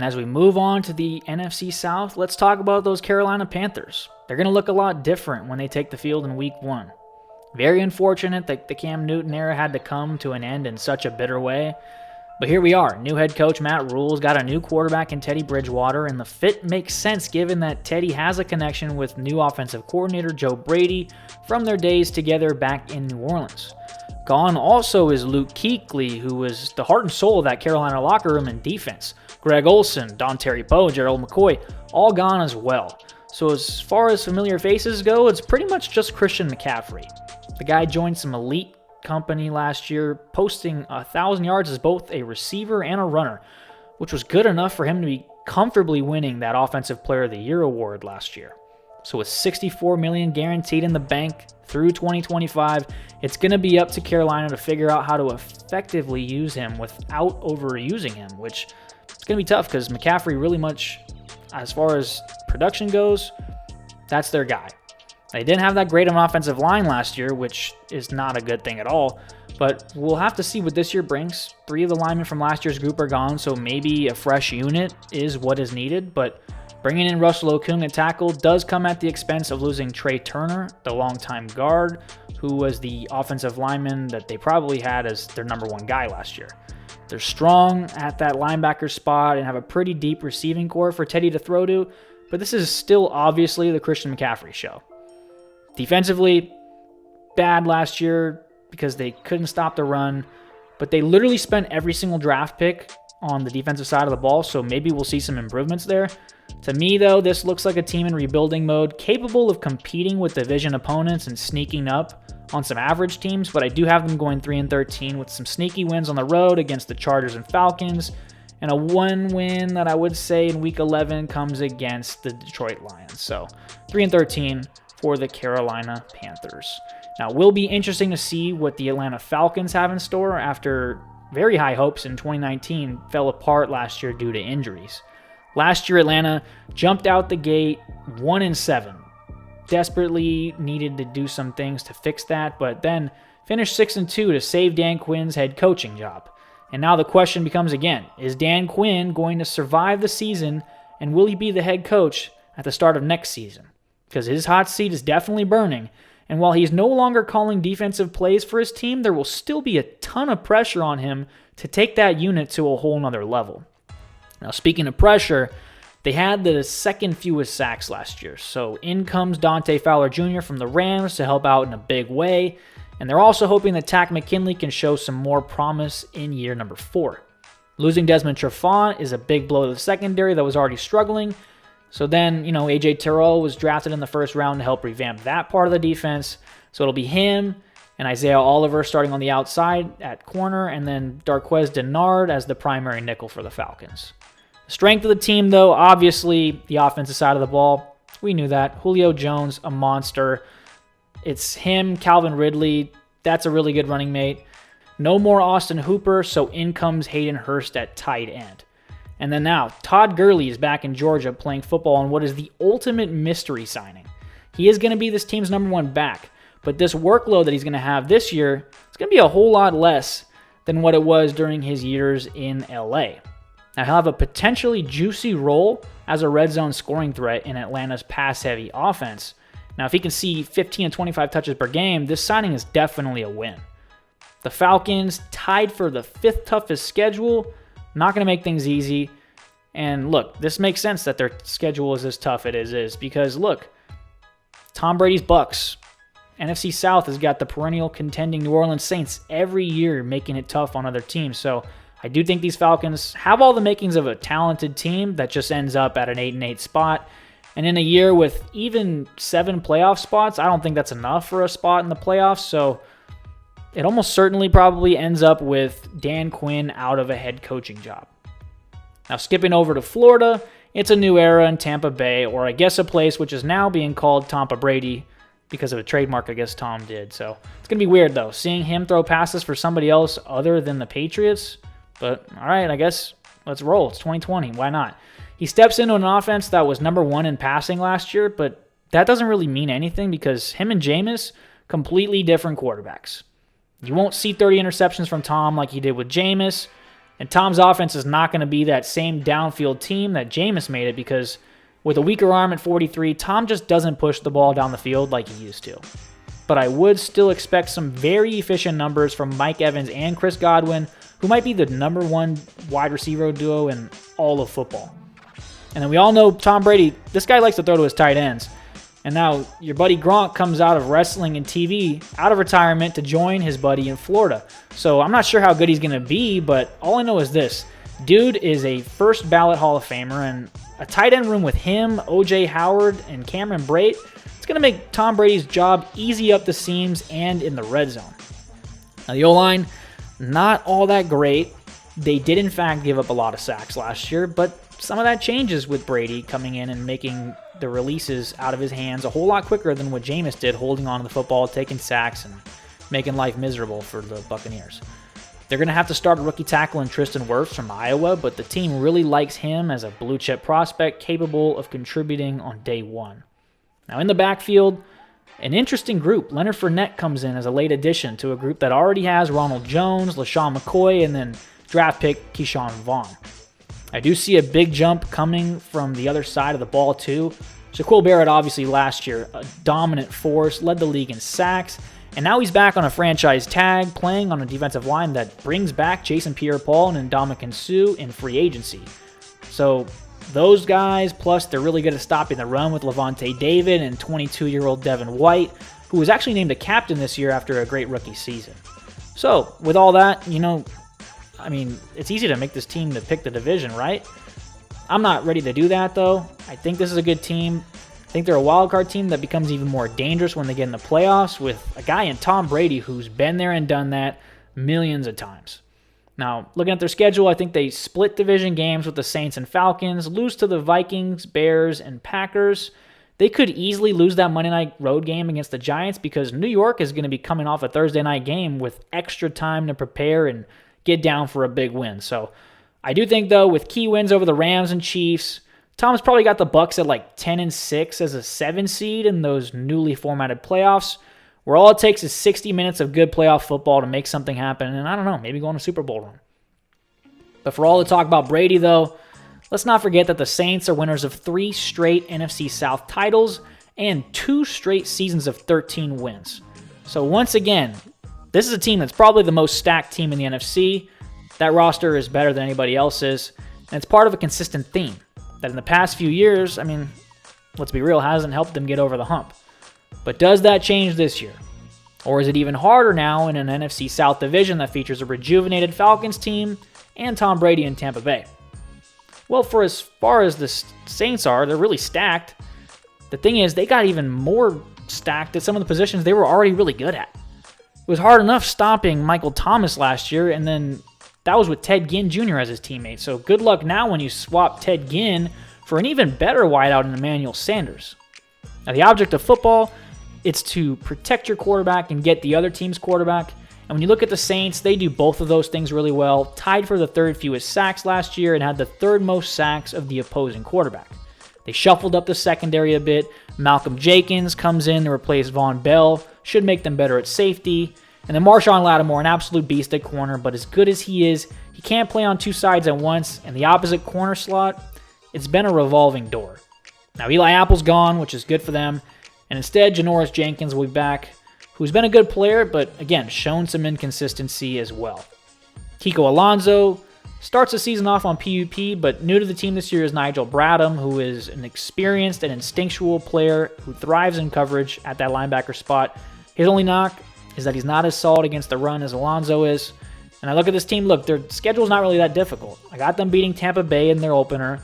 And as we move on to the NFC South, let's talk about those Carolina Panthers. They're going to look a lot different when they take the field in Week 1. Very unfortunate that the Cam Newton era had to come to an end in such a bitter way. But here we are. New head coach Matt Rule's got a new quarterback in Teddy Bridgewater, and the fit makes sense given that Teddy has a connection with new offensive coordinator Joe Brady from their days together back in New Orleans. Gone also is Luke Kuechly, who was the heart and soul of that Carolina locker room and defense. Greg Olsen, Dontari Poe, Gerald McCoy, all gone as well. So as far as familiar faces go, it's pretty much just Christian McCaffrey. The guy joined some elite company last year, posting 1,000 yards as both a receiver and a runner, which was good enough for him to be comfortably winning that Offensive Player of the Year award last year. So with $64 million guaranteed in the bank through 2025, it's going to be up to Carolina to figure out how to effectively use him without overusing him, which it's going to be tough because McCaffrey really much, as far as production goes, that's their guy. They didn't have that great of an offensive line last year, which is not a good thing at all, but we'll have to see what this year brings. 3 of the linemen from last year's group are gone, so maybe a fresh unit is what is needed, but bringing in Russell Okung at tackle does come at the expense of losing Trey Turner, the longtime guard, who was the offensive lineman that they probably had as their number 1 guy last year. They're strong at that linebacker spot and have a pretty deep receiving core for Teddy to throw to, but this is still obviously the Christian McCaffrey show. Defensively, bad last year because they couldn't stop the run, but they literally spent every single draft pick on the defensive side of the ball, so maybe we'll see some improvements there. To me, though, this looks like a team in rebuilding mode, capable of competing with division opponents and sneaking up on some average teams, but I do have them going 3-13 with some sneaky wins on the road against the Chargers and Falcons, and a 1 win that I would say in Week 11 comes against the Detroit Lions. So 3-13 for the Carolina Panthers. Now, it will be interesting to see what the Atlanta Falcons have in store after very high hopes in 2019 fell apart last year due to injuries. Last year, Atlanta jumped out the gate 1-7. Desperately needed to do some things to fix that, but then finished 6-2 to save Dan Quinn's head coaching job. And now the question becomes again, is Dan Quinn going to survive the season, and will he be the head coach at the start of next season? Because his hot seat is definitely burning, and while he's no longer calling defensive plays for his team, there will still be a ton of pressure on him to take that unit to a whole nother level. Now, speaking of pressure, they had the second fewest sacks last year, so in comes Dante Fowler Jr. from the Rams to help out in a big way, and they're also hoping that Takk McKinley can show some more promise in year number 4. Losing Desmond Trufant is a big blow to the secondary that was already struggling. So then, A.J. Terrell was drafted in the first round to help revamp that part of the defense. So it'll be him and Isaiah Oliver starting on the outside at corner, and then Darqueze Dennard as the primary nickel for the Falcons. The strength of the team, though, obviously the offensive side of the ball. We knew that. Julio Jones, a monster. It's him, Calvin Ridley. That's a really good running mate. No more Austin Hooper, so in comes Hayden Hurst at tight end. And then now, Todd Gurley is back in Georgia playing football on what is the ultimate mystery signing. He is going to be this team's number 1 back, but this workload that he's going to have this year is going to be a whole lot less than what it was during his years in LA. Now, he'll have a potentially juicy role as a red zone scoring threat in Atlanta's pass-heavy offense. Now, if he can see 15 and 25 touches per game, this signing is definitely a win. The Falcons tied for the 5th toughest schedule. Not going to make things easy. And look, this makes sense that their schedule is as tough as it is because look, Tom Brady's Bucs. NFC South has got the perennial contending New Orleans Saints every year making it tough on other teams. So I do think these Falcons have all the makings of a talented team that just ends up at an 8-8 spot. And in a year with even 7 playoff spots, I don't think that's enough for a spot in the playoffs. So it almost certainly probably ends up with Dan Quinn out of a head coaching job. Now, skipping over to Florida, it's a new era in Tampa Bay, or I guess a place which is now being called Tampa Brady because of a trademark I guess Tom did. So it's going to be weird, though, seeing him throw passes for somebody else other than the Patriots. But, all right, I guess let's roll. It's 2020. Why not? He steps into an offense that was number 1 in passing last year, but that doesn't really mean anything because him and Jameis, completely different quarterbacks. You won't see 30 interceptions from Tom like he did with Jameis. And Tom's offense is not going to be that same downfield team that Jameis made it, because with a weaker arm at 43, Tom just doesn't push the ball down the field like he used to. But I would still expect some very efficient numbers from Mike Evans and Chris Godwin, who might be the number one wide receiver duo in all of football. And then we all know Tom Brady, this guy likes to throw to his tight ends. And now your buddy Gronk comes out of wrestling and TV, out of retirement to join his buddy in Florida. So I'm not sure how good he's going to be, but all I know is this. Dude is a first ballot Hall of Famer, and a tight end room with him, O.J. Howard, and Cameron Brate, it's going to make Tom Brady's job easy up the seams and in the red zone. Now the O-line, not all that great. They did in fact give up a lot of sacks last year, but some of that changes with Brady coming in and making the releases out of his hands a whole lot quicker than what Jameis did, holding on to the football, taking sacks, and making life miserable for the Buccaneers. They're going to have to start a rookie tackle in Tristan Wirfs from Iowa, but the team really likes him as a blue-chip prospect capable of contributing on day one. Now in the backfield, an interesting group. Leonard Fournette comes in as a late addition to a group that already has Ronald Jones, LaShawn McCoy, and then draft pick Keyshawn Vaughn. I do see a big jump coming from the other side of the ball too. Shaquille Barrett obviously last year, a dominant force, led the league in sacks, and now he's back on a franchise tag, playing on a defensive line that brings back Jason Pierre-Paul and Ndamukong Suh in free agency. So those guys, plus they're really good at stopping the run with Levante David and 22-year-old Devin White, who was actually named a captain this year after a great rookie season. So with all that, it's easy to make this team to pick the division, right? I'm not ready to do that, though. I think this is a good team. I think they're a wildcard team that becomes even more dangerous when they get in the playoffs with a guy in Tom Brady who's been there and done that millions of times. Now, looking at their schedule, I think they split division games with the Saints and Falcons, lose to the Vikings, Bears, and Packers. They could easily lose that Monday night road game against the Giants because New York is going to be coming off a Thursday night game with extra time to prepare and get down for a big win. So I do think, though, with key wins over the Rams and Chiefs, Tom's probably got the Bucs at like 10-6 as a 7 seed in those newly formatted playoffs, where all it takes is 60 minutes of good playoff football to make something happen, and I don't know, maybe go on a Super Bowl run. But for all the talk about Brady, though, let's not forget that the Saints are winners of 3 straight NFC South titles and 2 straight seasons of 13 wins. So once again, this is a team that's probably the most stacked team in the NFC. That roster is better than anybody else's, and it's part of a consistent theme that in the past few years, let's be real, hasn't helped them get over the hump. But does that change this year? Or is it even harder now in an NFC South division that features a rejuvenated Falcons team and Tom Brady in Tampa Bay? Well, for as far as the Saints are, they're really stacked. The thing is, they got even more stacked at some of the positions they were already really good at. It was hard enough stopping Michael Thomas last year, and then that was with Ted Ginn Jr. as his teammate. So good luck now when you swap Ted Ginn for an even better wideout in Emmanuel Sanders. Now, the object of football, it's to protect your quarterback and get the other team's quarterback. And when you look at the Saints, they do both of those things really well. Tied for the 3rd fewest sacks last year and had the 3rd most sacks of the opposing quarterback. They shuffled up the secondary a bit. Malcolm Jenkins comes in to replace Von Bell. Should make them better at safety. And then Marshawn Lattimore, an absolute beast at corner, but as good as he is, he can't play on 2 sides at once, and the opposite corner slot, it's been a revolving door. Now Eli Apple's gone, which is good for them, and instead Janoris Jenkins will be back, who's been a good player, but again, shown some inconsistency as well. Kiko Alonso starts the season off on PUP, but new to the team this year is Nigel Bradham, who is an experienced and instinctual player who thrives in coverage at that linebacker spot. His only knock is that he's not as solid against the run as Alonso is. And I look at this team, their schedule's not really that difficult. I got them beating Tampa Bay in their opener,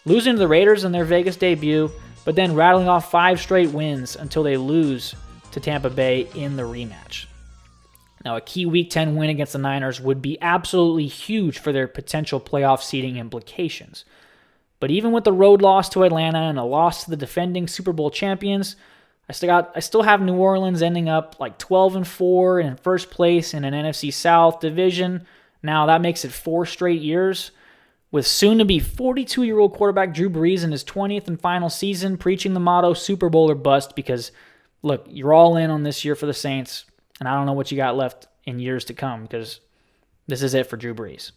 losing to the Raiders in their Vegas debut, but then rattling off 5 straight wins until they lose to Tampa Bay in the rematch. Now, a key Week 10 win against the Niners would be absolutely huge for their potential playoff seeding implications. But even with the road loss to Atlanta and a loss to the defending Super Bowl champions, I still have New Orleans ending up like 12-4 and in first place in an NFC South division. Now that makes it 4 straight years, with soon-to-be 42-year-old quarterback Drew Brees in his 20th and final season preaching the motto Super Bowl or bust because, look, you're all in on this year for the Saints, and I don't know what you got left in years to come because this is it for Drew Brees.